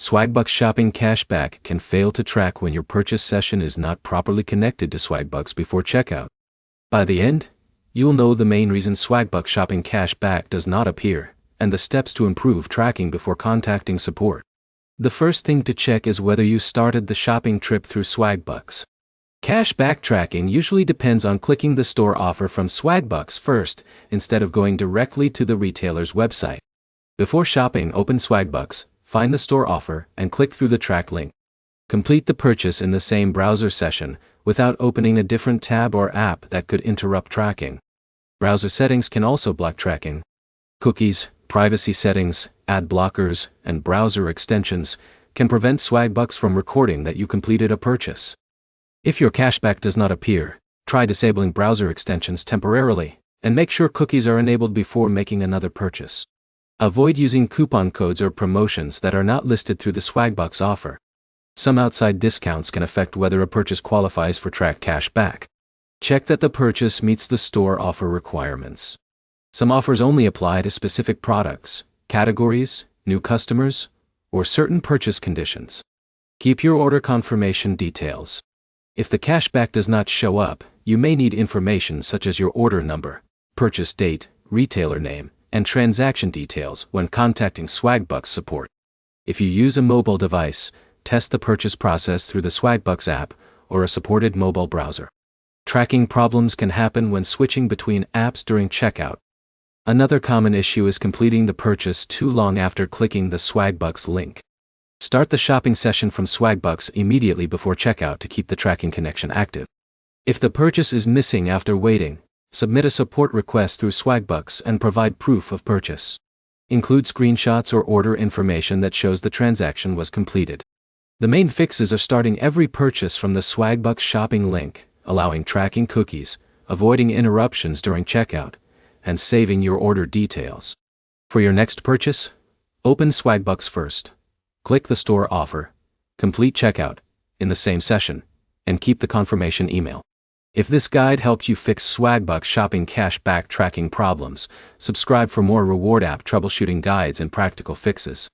Swagbucks shopping cashback can fail to track when your purchase session is not properly connected to Swagbucks before checkout. By the end, you'll know the main reason Swagbucks shopping cashback does not appear, and the steps to improve tracking before contacting support. The first thing to check is whether you started the shopping trip through Swagbucks. Cashback tracking usually depends on clicking the store offer from Swagbucks first, instead of going directly to the retailer's website. Before shopping, open Swagbucks, find the store offer, and click through the track link. Complete the purchase in the same browser session, without opening a different tab or app that could interrupt tracking. Browser settings can also block tracking. Cookies, privacy settings, ad blockers, and browser extensions can prevent Swagbucks from recording that you completed a purchase. If your cashback does not appear, try disabling browser extensions temporarily, and make sure cookies are enabled before making another purchase. Avoid using coupon codes or promotions that are not listed through the Swagbucks offer. Some outside discounts can affect whether a purchase qualifies for tracked cashback. Check that the purchase meets the store offer requirements. Some offers only apply to specific products, categories, new customers, or certain purchase conditions. Keep your order confirmation details. If the cashback does not show up, you may need information such as your order number, purchase date, retailer name, and transaction details when contacting Swagbucks support. If you use a mobile device, test the purchase process through the Swagbucks app or a supported mobile browser. Tracking problems can happen when switching between apps during checkout. Another common issue is completing the purchase too long after clicking the Swagbucks link. Start the shopping session from Swagbucks immediately before checkout to keep the tracking connection active. If the purchase is missing after waiting, submit a support request through Swagbucks and provide proof of purchase. Include screenshots or order information that shows the transaction was completed. The main fixes are starting every purchase from the Swagbucks shopping link, allowing tracking cookies, avoiding interruptions during checkout, and saving your order details. For your next purchase, open Swagbucks first. Click the store offer, complete checkout in the same session, and keep the confirmation email. If this guide helped you fix Swagbucks shopping cashback tracking problems, subscribe for more reward app troubleshooting guides and practical fixes.